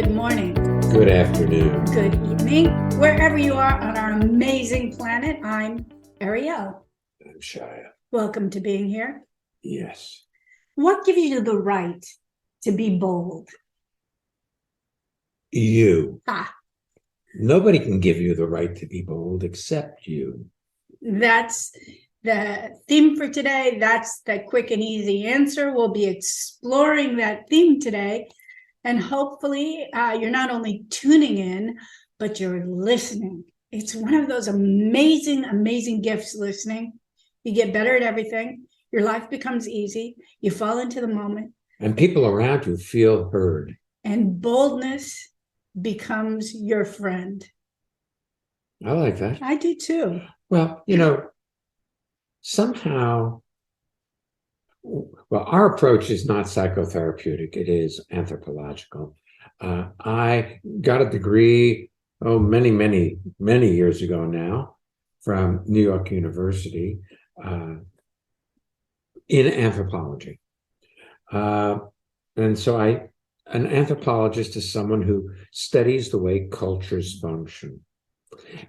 Good morning, Good afternoon. good evening, wherever you are on our amazing planet. I'm Ariel. I'm Shia. Welcome to being here. Yes. What gives you the right to be bold? You. Ah, Nobody can give you the right to be bold except you. that's the theme for today. That's the quick and easy answer. We'll be exploring that theme today. And hopefully you're not only tuning in, but you're listening. It's one of those amazing, amazing gifts, listening. You get better at everything. Your life becomes easy. You fall into the moment. And people around you feel heard. And boldness becomes your friend. I like that. I do too. Well, somehow, our approach is not psychotherapeutic. It is anthropological. I got a degree, many years ago now, from New York University in anthropology. And so an anthropologist is someone who studies the way cultures function.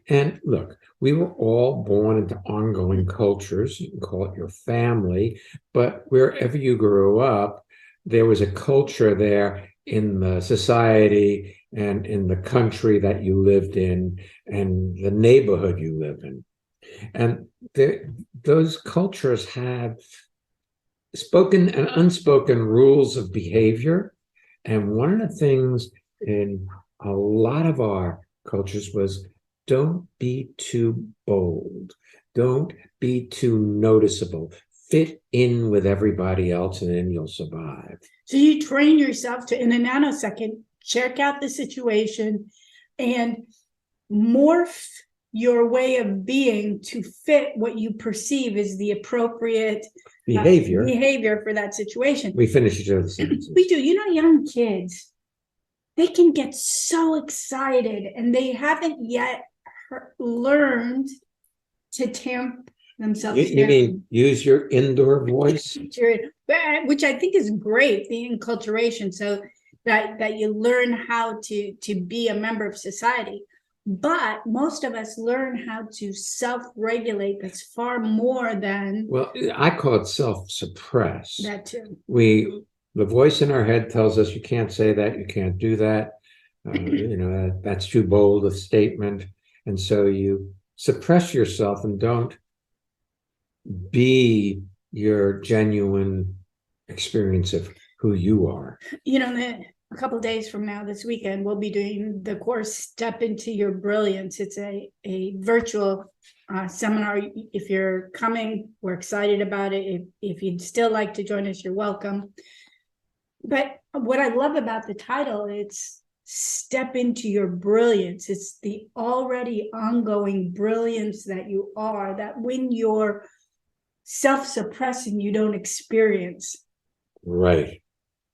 And look, we were all born into ongoing cultures. You can call it your family, but wherever you grew up, there was a culture there in the society and in the country that you lived in and the neighborhood you live in. And those cultures have spoken and unspoken rules of behavior. And one of the things in a lot of our cultures was don't be too bold. Don't be too noticeable. Fit in with everybody else and then you'll survive. So you train yourself to, in a nanosecond, check out the situation and morph your way of being to fit what you perceive as the appropriate behavior for that situation. We finish each other's sentences. We do. Young kids, they can get so excited and they haven't yet learned to tamp themselves down. You mean use your indoor voice? Which I think is great, the enculturation, so that you learn how to be a member of society. But most of us learn how to self-regulate. That's far more than... Well, I call it self-suppress. That too. The voice in our head tells us you can't say that, you can't do that. That's too bold a statement. And so you suppress yourself and don't be your genuine experience of who you are. A couple of days from now, this weekend, we'll be doing the course Step Into Your Brilliance. It's a virtual seminar. If you're coming, we're excited about it. If you'd still like to join us, you're welcome. But what I love about the title, it's Step Into Your Brilliance. It's the already ongoing brilliance that you are, that when you're self-suppressing, you don't experience. Right.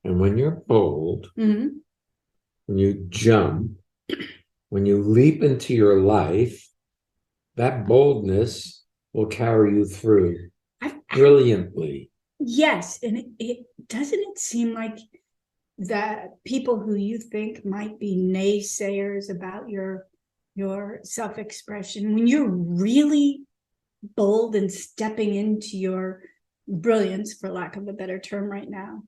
And when you're bold, when you jump, when you leap into your life, that boldness will carry you through brilliantly. Yes. And it doesn't seem like that people who you think might be naysayers about your self-expression, when you're really bold and stepping into your brilliance, for lack of a better term right now,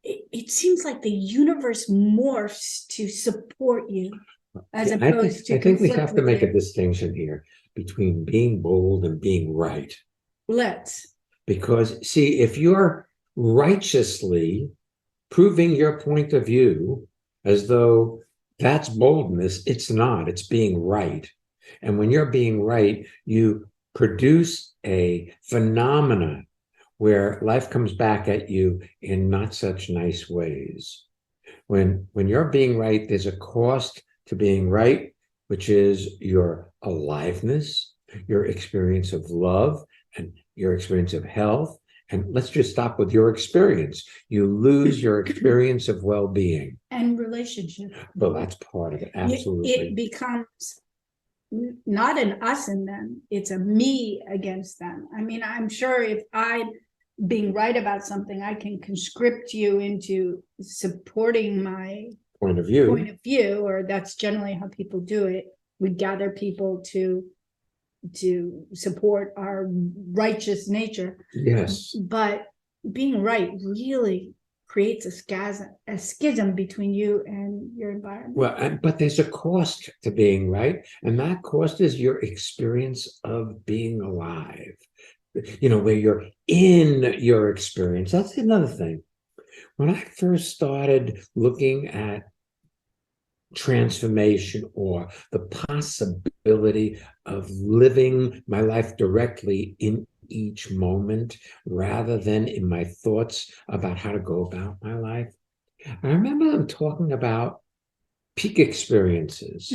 it seems like the universe morphs to support you as opposed to... I think we have to make a distinction here between being bold and being right. Because, see, if you're righteously proving your point of view as though that's boldness, it's not. It's being right. And when you're being right, you produce a phenomena where life comes back at you in not such nice ways. When you're being right, there's a cost to being right, which is your aliveness, your experience of love, and your experience of health. And let's just stop with your experience. You lose your experience of well-being. And relationship. Well, that's part of it, absolutely. It becomes not an us and them, it's a me against them. I mean, I'm sure if I'm being right about something, I can conscript you into supporting my point of view. or that's generally how people do it. We gather people to support our righteous nature. Yes. But being right really creates a schism between you and your environment. Well, but there's a cost to being right, and that cost is your experience of being alive. Where you're in your experience. That's another thing. When I first started looking at transformation or the possibility of living my life directly in each moment rather than in my thoughts about how to go about my life, I remember them talking about peak experiences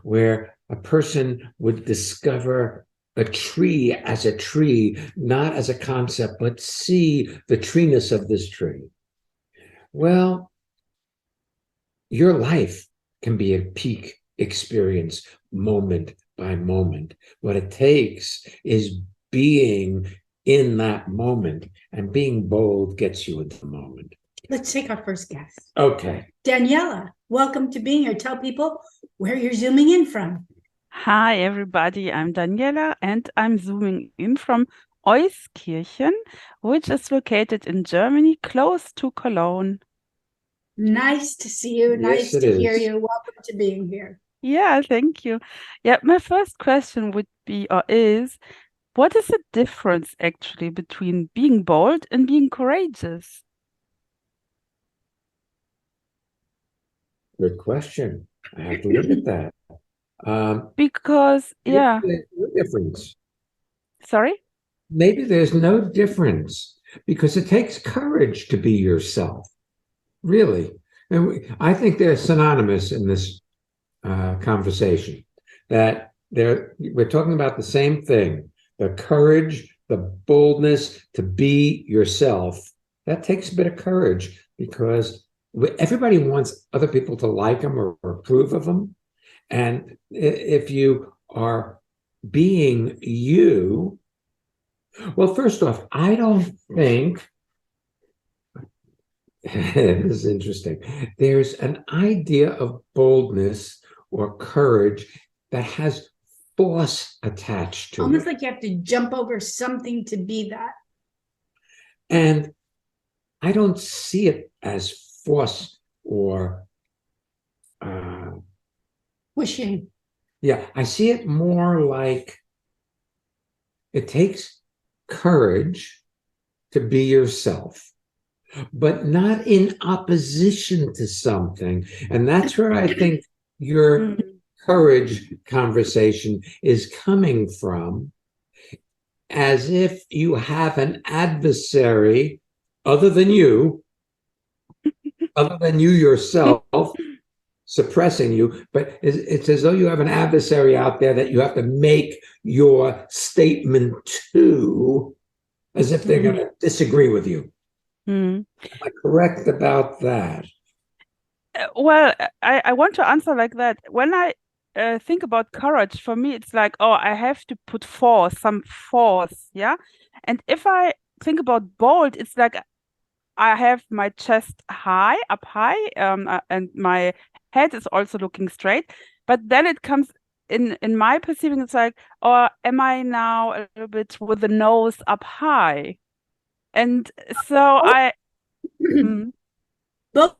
where a person would discover a tree as a tree, not as a concept, but see the treeness of this tree. Well, your life can be a peak experience moment by moment. What it takes is being in that moment, and being bold gets you into the moment. Let's take our first guest. Okay. Daniela, welcome to being here. Tell people where you're zooming in from. Hi, everybody. I'm Daniela, and I'm zooming in from Euskirchen, which is located in Germany, close to Cologne. Nice to see you. Yes, Nice it to hear is. you. Welcome to being here. Yeah, thank you. Yeah, my first question would be or is, what is the difference actually between being bold and being courageous? Good question. I have to look at that. Because, yeah, Maybe there's no difference. sorry? Maybe there's no difference because it takes courage to be yourself. Really. And I think they're synonymous in this conversation, that we're talking about the same thing, the courage, the boldness to be yourself. That takes a bit of courage because everybody wants other people to like them or approve of them. And if you are being you, well, first off, I don't think this is interesting. There's an idea of boldness or courage that has force attached to Almost it. like you have to jump over something to be that. And I don't see it as force or Wishing. yeah, I see it more like it takes courage to be yourself, but not in opposition to something. And that's where I think your courage conversation is coming from, as if you have an adversary other than you yourself, suppressing you, but it's as though you have an adversary out there that you have to make your statement to, as if they're going to disagree with you. Am I correct about that? Well, I want to answer like that. When I think about courage, for me, it's like, oh, I have to put some force, yeah? And if I think about bold, it's like I have my chest up high, and my head is also looking straight. But then it comes in my perceiving, it's like, or am I now a little bit with the nose up high? And so Both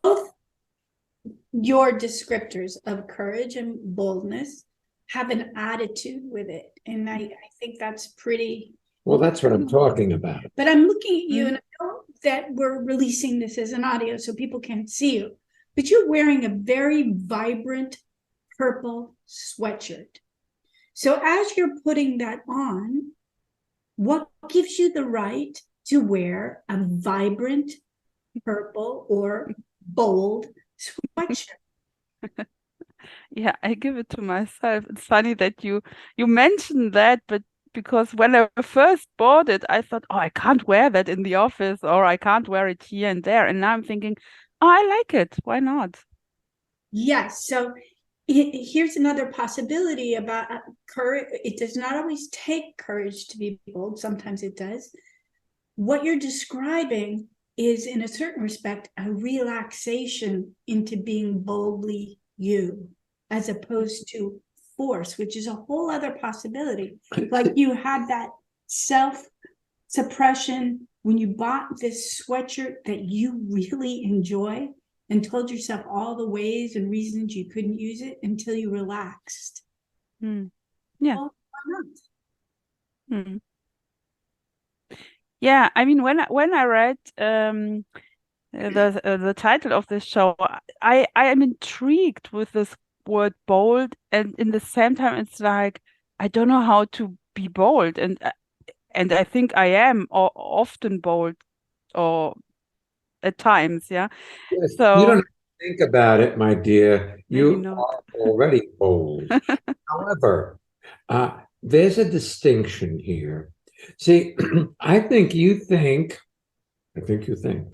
your descriptors of courage and boldness have an attitude with it. And I think that's pretty. Well, that's what I'm talking about. But I'm looking at you, and I know that we're releasing this as an audio so people can't see you, but you're wearing a very vibrant purple sweatshirt. So as you're putting that on, what gives you the right to wear a vibrant purple or bold sweatshirt? yeah, I give it to myself. It's funny that you mentioned that, but because when I first bought it, I thought, oh, I can't wear that in the office, or I can't wear it here and there. And now I'm thinking, oh, I like it. Why not? Yes. So here's another possibility about courage. It does not always take courage to be bold. Sometimes it does. What you're describing is in a certain respect a relaxation into being boldly you, as opposed to force, which is a whole other possibility. Like you had that self-suppression when you bought this sweatshirt that you really enjoy and told yourself all the ways and reasons you couldn't use it until you relaxed. Mm. Yeah. Well, why not? Mm. Yeah, I mean, when I read the title of this show, I am intrigued with this word bold, and in the same time, it's like I don't know how to be bold, and I think I am often bold, or at times, yeah. Yes, you don't So have to think about it, my dear. maybe You not. are already bold. However, there's a distinction here. See, I think you think, very interesting.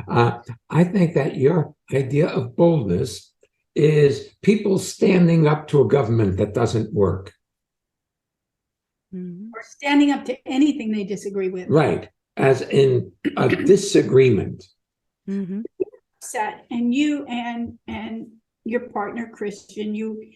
I think that your idea of boldness is people standing up to a government that doesn't work. Mhm. Or standing up to anything they disagree with. Right. As in a disagreement. Mhm. Set, and you and your partner Christian, you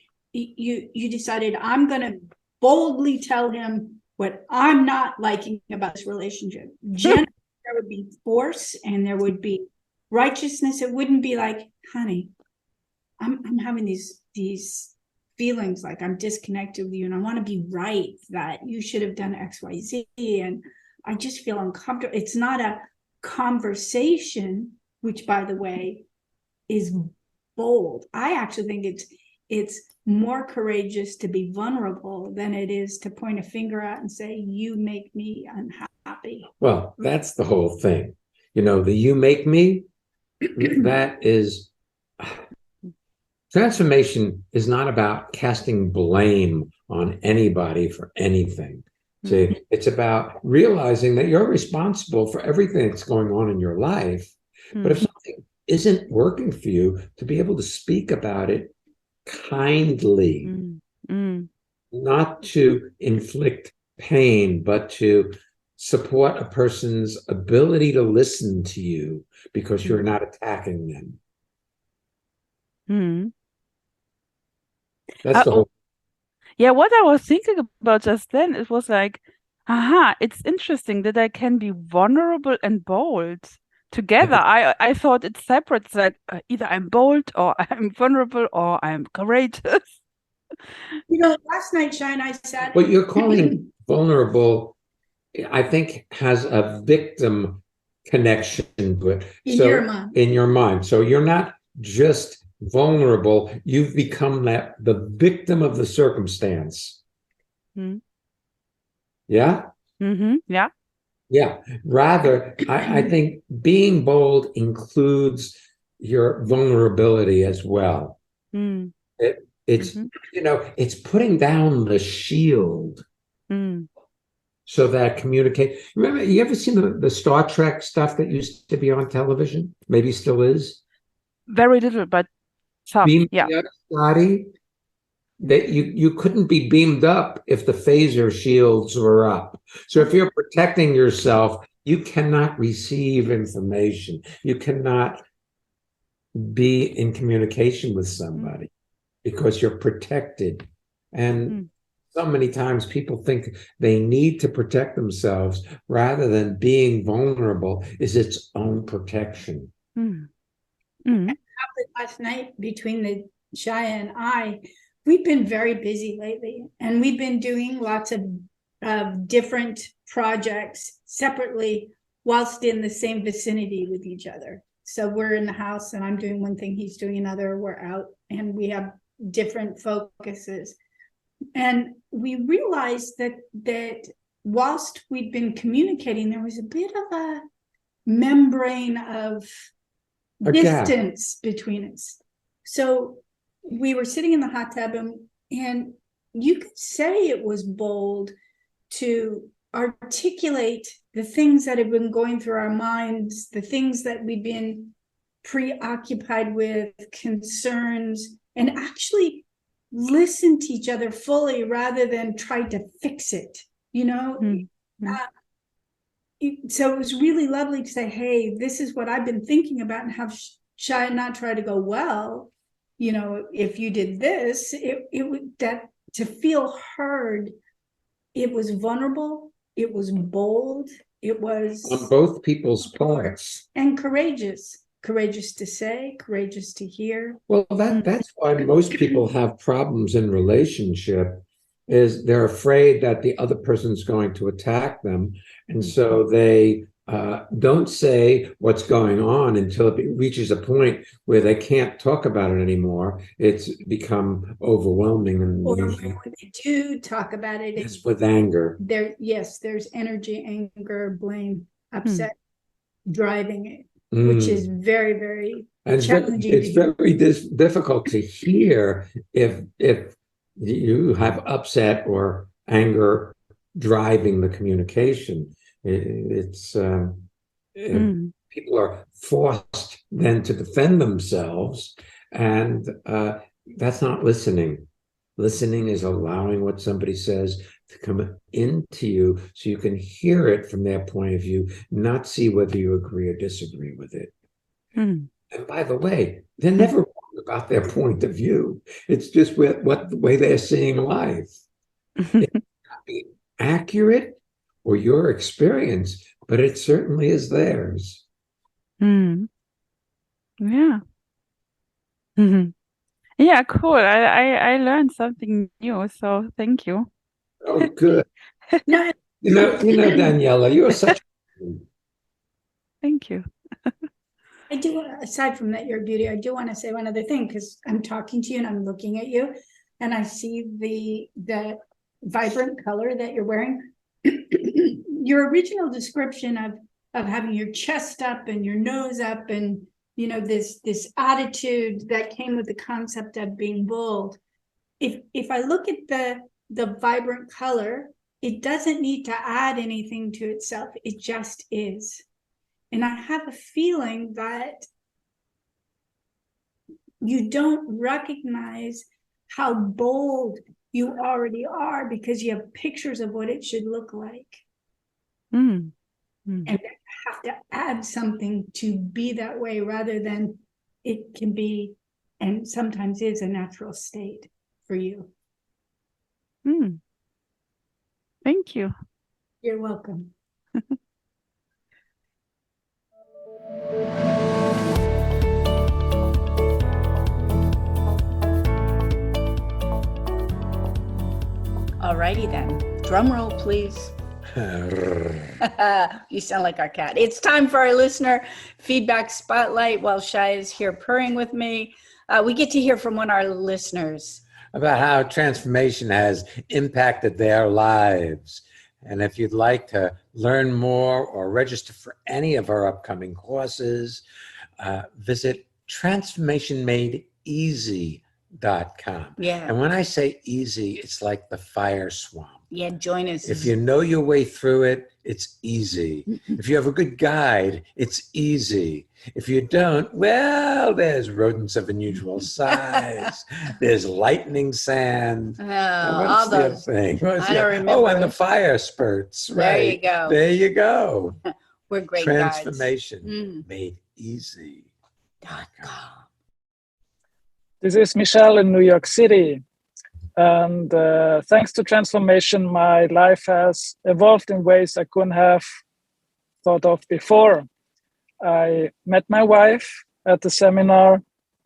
decided, I'm going to boldly tell him what I'm not liking about this relationship. Generally, there would be force and there would be righteousness. It wouldn't be like, honey, I'm having these feelings like I'm disconnected with you and I want to be right, that you should have done XYZ, and I just feel uncomfortable. It's not a conversation, which by the way is bold. I actually think it's more courageous to be vulnerable than it is to point a finger out and say, you make me unhappy. Well, that's the whole thing. You know, the you make me, that is transformation is not about casting blame on anybody for anything. See, it's about realizing that you're responsible for everything that's going on in your life. But if something isn't working for you, to be able to speak about it kindly, not to inflict pain, but to support a person's ability to listen to you because you're not attacking them. That's the whole. Yeah, what I was thinking about just then, it was like, aha, it's interesting that I can be vulnerable and bold together. I thought it's separate. It's like either I'm bold or I'm vulnerable or I'm courageous. You know, last night, Shine, I sat. What you're calling vulnerable, I think, has a victim connection to it. In your mind. In your mind. So you're not just vulnerable, you've become the victim of the circumstance. Yeah? Yeah. Yeah. Rather, I think being bold includes your vulnerability as well. It's you know, it's putting down the shield so that communicate. Remember, you ever seen the Star Trek stuff that used to be on television? Maybe still is. Very little, but some. Beam Yeah. me up, Scotty. That you couldn't be beamed up if the phaser shields were up. So if you're protecting yourself, you cannot receive information. You cannot be in communication with somebody because you're protected. And so many times people think they need to protect themselves rather than being vulnerable is its own protection. Last night between the Shia and I, we've been very busy lately, and we've been doing lots of different projects separately whilst in the same vicinity with each other. So we're in the house and I'm doing one thing, he's doing another, we're out, and we have different focuses. And we realized that whilst we'd been communicating, there was a bit of a membrane of distance between us. So we were sitting in the hot tub, and you could say it was bold to articulate the things that have been going through our minds, the things that we've been preoccupied with, concerns, and actually listen to each other fully rather than try to fix it, you know? so it was really lovely to say, hey, this is what I've been thinking about, and have Shia not try to go, well, if you did this, it would, that to feel heard, it was vulnerable, it was bold, it was On both people's parts. and courageous to say, courageous to hear. Well, that's why most people have problems in relationship, is they're afraid that the other person's going to attack them. And so they don't say what's going on until it reaches a point where they can't talk about it anymore. It's become overwhelming. And Or when they do talk about it, it's with anger. There's energy, anger, blame, upset driving it, which is very, very challenging. It's very difficult to hear if you have upset or anger driving the communication. People are forced then to defend themselves, and that's not listening. Listening is allowing what somebody says to come into you so you can hear it from their point of view, not see whether you agree or disagree with it. And by the way, they're never wrong about their point of view. It's just the way they're seeing life. It may not be accurate or your experience, but it certainly is theirs. Yeah. Yeah, cool. I learned something new, so thank you. Oh, good. No, Daniela, you're such Thank you. I do, aside from that, your beauty, I do want to say one other thing, because I'm talking to you and I'm looking at you and I see the vibrant color that you're wearing. Your original description of having your chest up and your nose up, and this attitude that came with the concept of being bold. If I look at the vibrant color, it doesn't need to add anything to itself. It just is. And I have a feeling that you don't recognize how bold you already are because you have pictures of what it should look like. And you have to add something to be that way, rather than it can be, and sometimes is, a natural state for you. Thank you. You're welcome. Alrighty then. Drum roll, please. You sound like our cat. It's time for our listener feedback spotlight. While Shai is here purring with me, we get to hear from one of our listeners about how transformation has impacted their lives. And if you'd like to learn more or register for any of our upcoming courses, visit transformationmadeeasy.com. Yeah. And when I say easy, it's like the fire swamp. Yeah, join us. If you know your way through it, it's easy. If you have a good guide, it's easy. If you don't, well, there's rodents of unusual size. There's lightning sand. All those thing? I don't remember. Oh, and the fire spurts. There right. you go. There you go. We're great Transformation made easy. This is Michelle in New York City. And thanks to transformation, my life has evolved in ways I couldn't have thought of before. I met my wife at the seminar.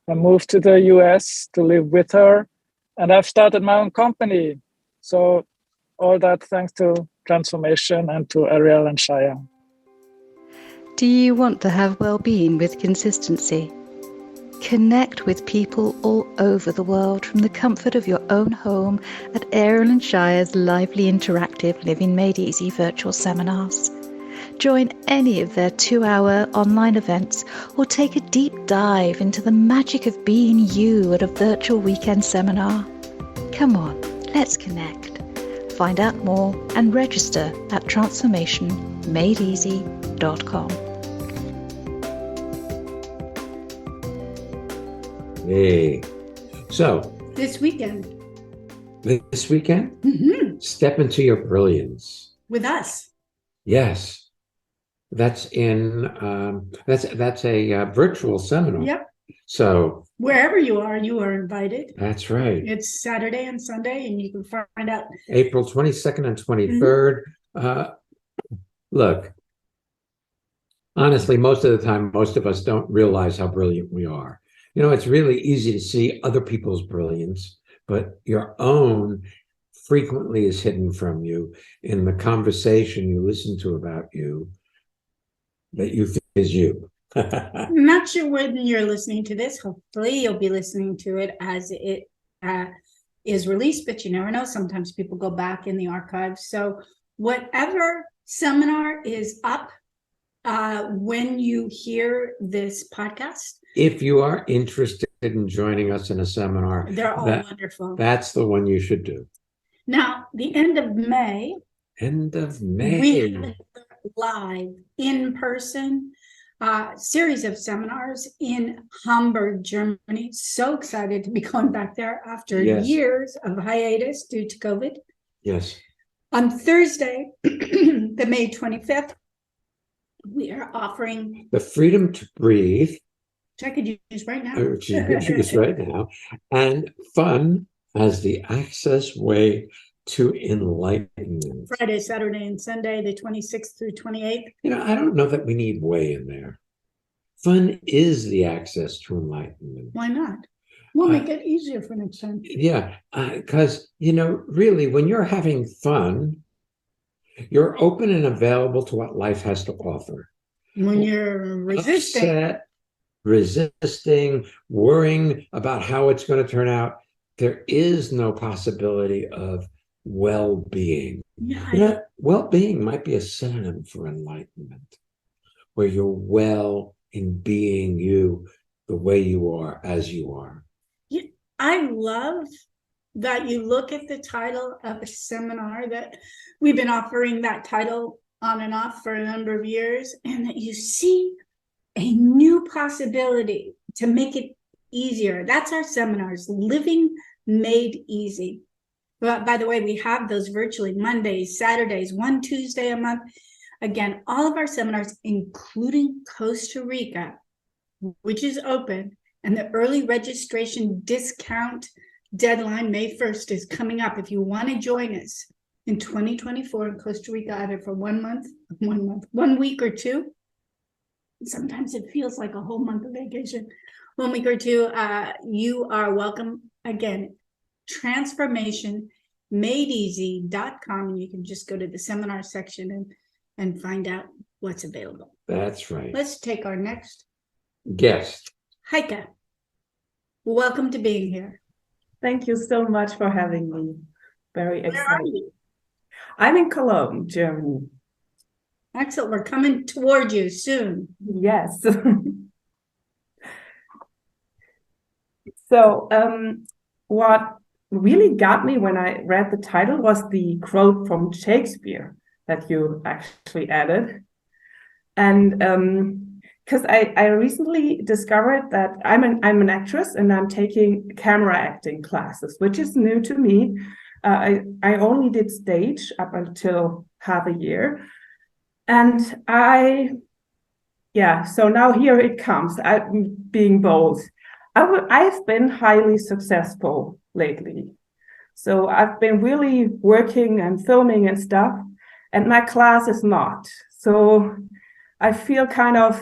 I moved to the US to live with her, and I've started my own company. So all that thanks to transformation and to Ariel and Shia. Do you want to have well-being with consistency? Connect with people all over the world from the comfort of your own home at Ariel and Shia's lively, interactive Living Made Easy virtual seminars. Join any of their 2-hour online events or take a deep dive into the magic of being you at a virtual weekend seminar. Come on, let's connect. Find out more and register at transformationmadeeasy.com. Hey. So this weekend, step into your brilliance. with us. Yes. That's in that's a virtual seminar. Yep. So Wherever you are invited. that's right. It's Saturday and Sunday, and you can find out. April 22nd and 23rd. Look, honestly, most of the time, most of us don't realize how brilliant we are. You know, it's really easy to see other people's brilliance, but your own frequently is hidden from you in the conversation you listen to about you that you think is you. I'm not sure when you're listening to this. Hopefully, you'll be listening to it as it is released, but you never know. Sometimes people go back in the archives. So whatever seminar is up when you hear this podcast, If you are interested in joining us in a seminar, they're all wonderful. That's the one you should do. Now, the end of May, we have live in person series of seminars in Hamburg, Germany. So excited to be going back there after years of hiatus due to COVID. Yes. On Thursday, the May 25th, we are offering The Freedom to Breathe, which I could use right now. which you could use right now, and Fun as the Access Way to Enlightenment. Friday, Saturday, and Sunday, the 26th through 28th. You know, I don't know that we need way in there. Fun is the access to enlightenment. Why not? We'll make it easier for next time. Yeah, because, you know, really, when you're having fun, you're open and available to what life has to offer. When you're resisting. Upset, resisting, worrying about how it's going to turn out, there is no possibility of well-being. Yeah, You know, well-being might be a synonym for enlightenment, where you're well in being you the way you are, as you are. I love that you look at the title of a seminar that we've been offering that title on and off for a number of years, and that you see a new possibility to make it easier. That's our seminars, Living Made Easy. But by the way, we have those virtually Mondays, Saturdays, one Tuesday a month. Again, all of our seminars, including Costa Rica, which is open, and the early registration discount deadline, May 1st, is coming up. If you want to join us in 2024 in Costa Rica, either for 1 week or two, sometimes it feels like a whole month of vacation, 1 week or two, you are welcome. Again, transformationmadeeasy.com, and you can just go to the seminar section and find out what's available. That's right. Let's take our next guest. Heike, welcome to being here. Thank you so much for having me. Very excited. Where are you? I'm in Cologne, Germany. Excellent. We're coming toward you soon. Yes. So what really got me when I read the title was the quote from Shakespeare that you actually added. And because I recently discovered that I'm an actress and I'm taking camera acting classes, which is new to me. I only did stage up until half a year. And so now here it comes. I'm being bold. I've been highly successful lately. So I've been really working and filming and stuff, and my class is not. So I feel kind of.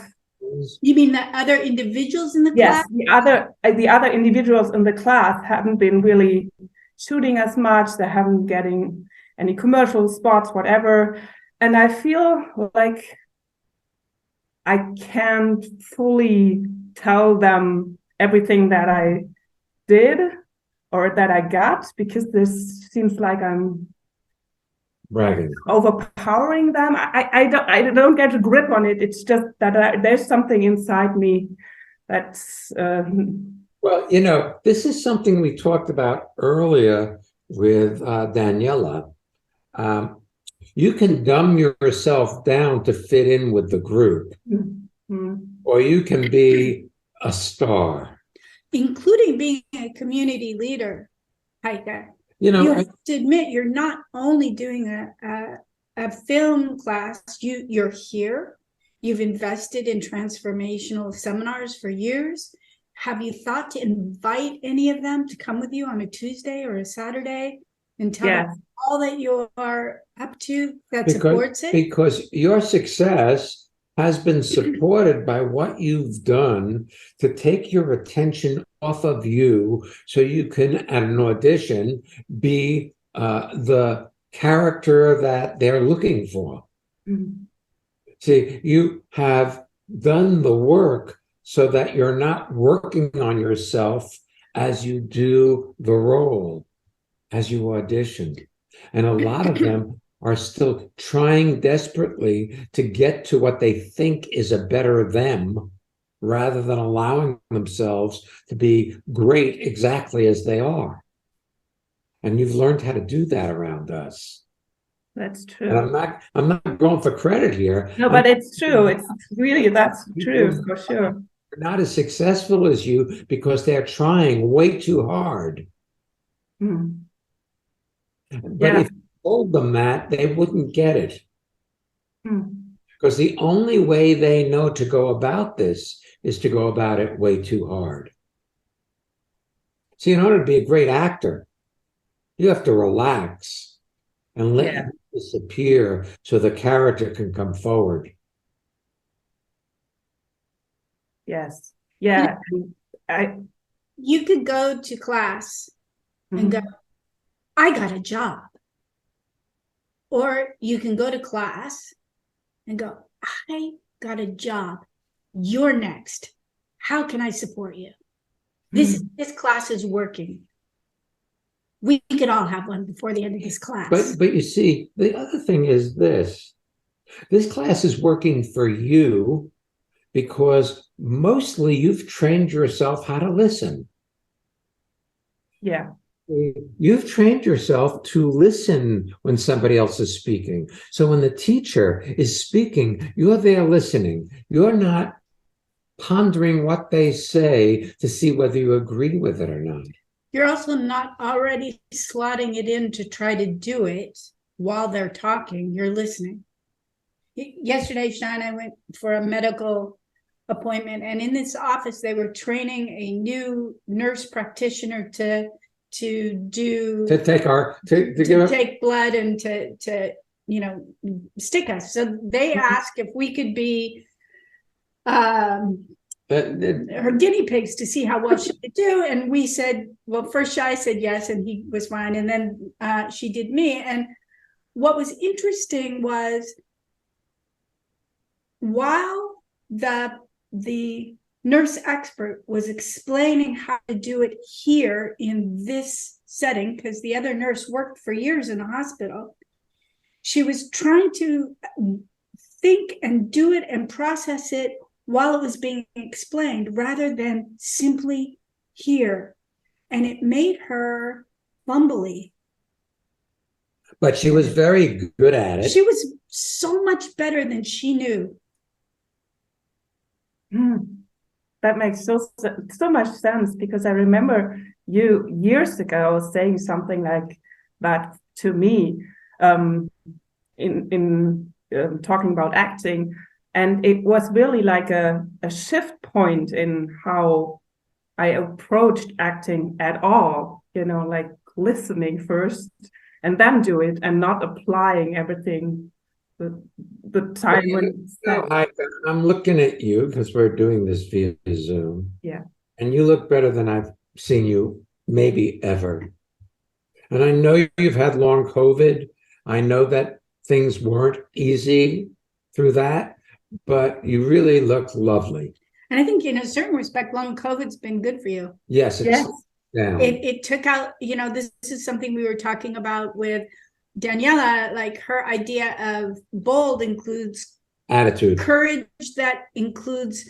You mean the other individuals in the class? Yes, the other individuals in the class haven't been really shooting as much. They haven't getting any commercial spots, whatever. And I feel like I can't fully tell them everything that I did or that I got, because this seems like I'm bragging, overpowering them. I don't get a grip on it. It's just that there's something inside me that's well, you know, this is something we talked about earlier with Daniela. You can dumb yourself down to fit in with the group, or you can be a star, including being a community leader, Heike. You know, you have to admit, you're not only doing a film class. You're here. You've invested in transformational seminars for years. Have you thought to invite any of them to come with you on a Tuesday or a Saturday and tell them all that you are up to that supports it? Because your success has been supported by what you've done to take your attention off of you so you can, at an audition, be the character that they're looking for. Mm-hmm. See, you have done the work so that you're not working on yourself as you do the role, as you audition. And a lot of them are still trying desperately to get to what they think is a better them, rather than allowing themselves to be great exactly as they are. And you've learned how to do that around us. That's true. And I'm not going for credit here. No, but it's true. It's really, that's true for sure. They're not as successful as you because they're trying way too hard. Mm. But if you told them that, they wouldn't get it. Mm. Because the only way they know to go about this is to go about it way too hard. See, in order to be a great actor, you have to relax and let it disappear so the character can come forward. Yes. Yeah. You could go to class and go, I got a job. Or you can go to class and go, I got a job. You're next. How can I support you? This class is working. We could all have one before the end of this class. But you see, the other thing is this class is working for you because mostly you've trained yourself how to listen. Yeah. You've trained yourself to listen when somebody else is speaking. So when the teacher is speaking, you're there listening. You're not pondering what they say to see whether you agree with it or not. You're also not already slotting it in to try to do it while they're talking. You're listening. Yesterday, Sean, I went for a medical appointment, and in this office, they were training a new nurse practitioner to take blood and to stick us. So they asked if we could be her guinea pigs to see how well she could do, and we said, well, first Shai said yes, and he was fine, and then she did me. And what was interesting was while the nurse expert was explaining how to do it here in this setting, because the other nurse worked for years in a hospital, she was trying to think and do it and process it while it was being explained, rather than simply hear. And it made her fumbly. But she was very good at it. She was so much better than she knew. That makes so much sense, because I remember you years ago saying something like that to me in talking about acting. And it was really like a shift point in how I approached acting at all, like listening first and then do it, and not applying everything the time when I'm looking at you because we're doing this via Zoom. Yeah. And you look better than I've seen you maybe ever. And I know you've had long COVID. I know that things weren't easy through that, but you really look lovely. And I think in a certain respect, long COVID's been good for you. Yes. It took out, this is something we were talking about with Daniela, like her idea of bold includes attitude, courage that includes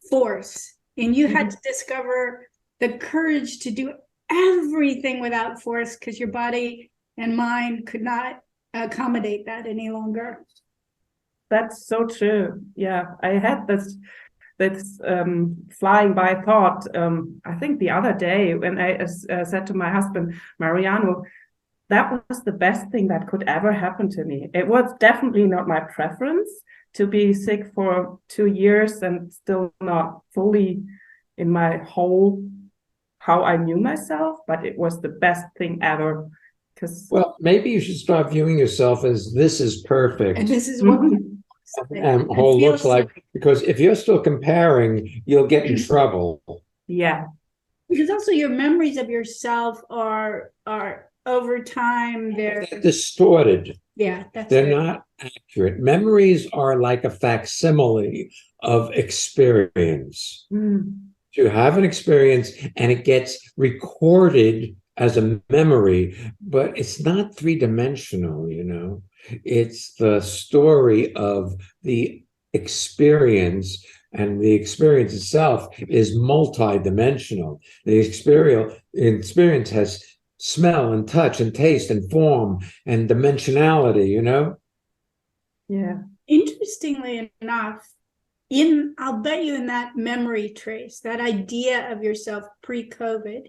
force. And you had to discover the courage to do everything without force, because your body and mind could not accommodate that any longer. That's so true. Yeah, I had this flying by thought, I think the other day, when I said to my husband, Mariano, that was the best thing that could ever happen to me. It was definitely not my preference to be sick for 2 years and still not fully in my whole how I knew myself, but it was the best thing ever. Well, maybe you should start viewing yourself as this is perfect. And this is what And whole looks like, because if you're still comparing, you'll get in trouble. Yeah. Because also your memories of yourself are over time, they're distorted. Yeah, they're not accurate. Memories are like a facsimile of experience. You have an experience and it gets recorded as a memory, but it's not three-dimensional, you know. It's the story of the experience, and the experience itself is multi-dimensional. The experience has smell and touch and taste and form and dimensionality, you know? Yeah. Interestingly enough, I'll bet you in that memory trace, that idea of yourself pre-COVID,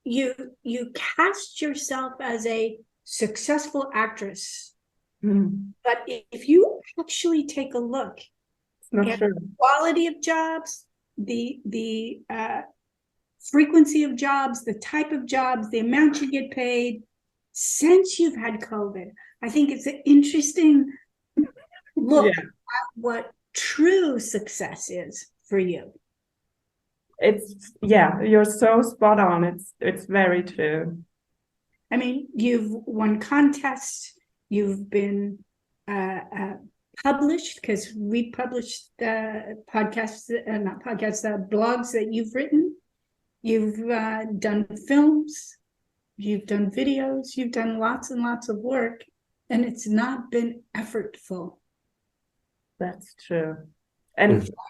you cast yourself as a successful actress. But if you actually take a look at the quality of jobs, the frequency of jobs, the type of jobs, the amount you get paid since you've had COVID, I think it's an interesting look at what true success is for you. It's, yeah, you're so spot on. It's very true. I mean, you've won contests, you've been published, because we published podcasts, not podcasts, blogs that you've written. You've done films, you've done videos, you've done lots and lots of work, and it's not been effortful. That's true. And in fact,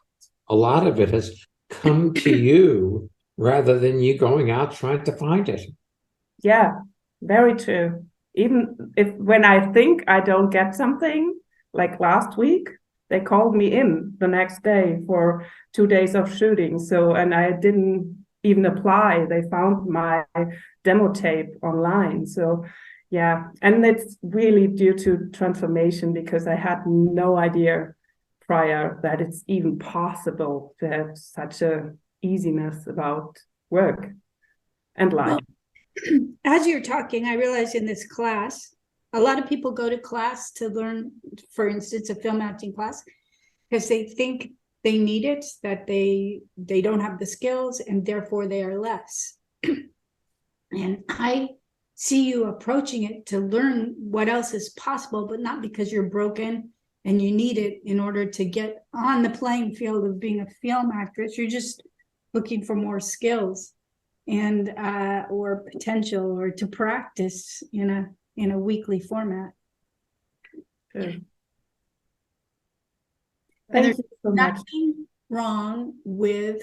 a lot of it has come to you rather than you going out trying to find it. Yeah, very true. Even when I think I don't get something, like last week, they called me in the next day for 2 days of shooting. So, and I didn't even apply. They found my demo tape online. So yeah, and it's really due to transformation, because I had no idea prior that it's even possible to have such a easiness about work and life. Well, as you're talking, I realize in this class, a lot of people go to class to learn, for instance, a film acting class, because they think they need it, that they don't have the skills, and therefore they are less. And I see you approaching it to learn what else is possible, but not because you're broken and you need it in order to get on the playing field of being a film actress. You're just looking for more skills and or potential, or to practice in a weekly format. Good. And Thank there's you so much. nothing wrong with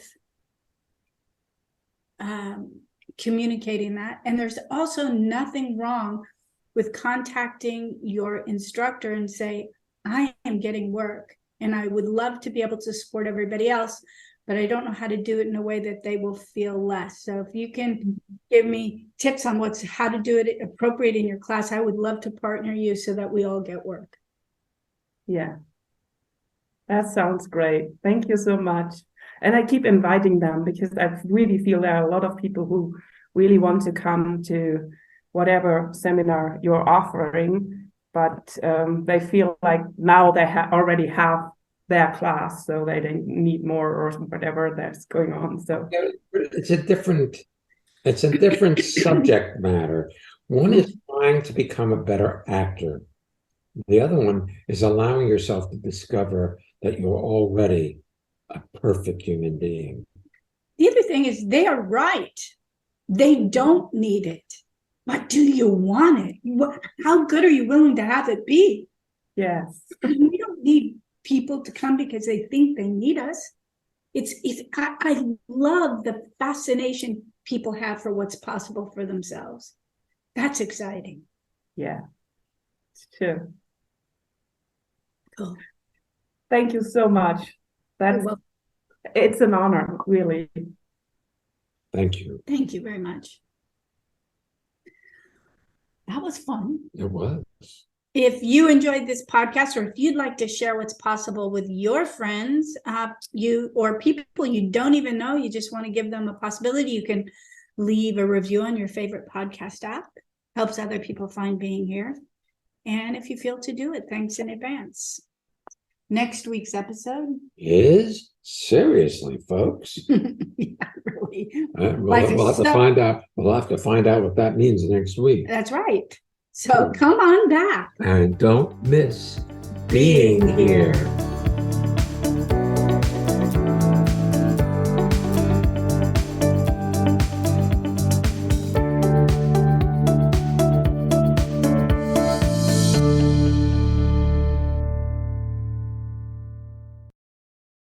communicating that. And there's also nothing wrong with contacting your instructor and say, I am getting work and I would love to be able to support everybody else, but I don't know how to do it in a way that they will feel less. So if you can give me tips on how to do it appropriate in your class, I would love to partner you so that we all get work. Yeah, that sounds great. Thank you so much. And I keep inviting them, because I really feel there are a lot of people who really want to come to whatever seminar you're offering, but they feel like now they already have their class, so they don't need more or whatever that's going on. So it's a different subject matter. One is trying to become a better actor. The other one is allowing yourself to discover that you're already a perfect human being. The other thing is, they are right. They don't need it. But do you want it? How good are you willing to have it be? yes. We don't need people to come because they think they need us. I love the fascination people have for what's possible for themselves. That's exciting. Yeah, it's true. Cool. Thank you so much. It's an honor, really. Thank you. Thank you very much. That was fun. It was. If you enjoyed this podcast, or if you'd like to share what's possible with your friends, you or people you don't even know, you just want to give them a possibility, you can leave a review on your favorite podcast app. Helps other people find being here. And if you feel to do it, thanks in advance. Next week's episode Is seriously, folks. yeah, really. We'll have to find out. We'll have to find out what that means next week. That's right. So come on back. And don't miss being here.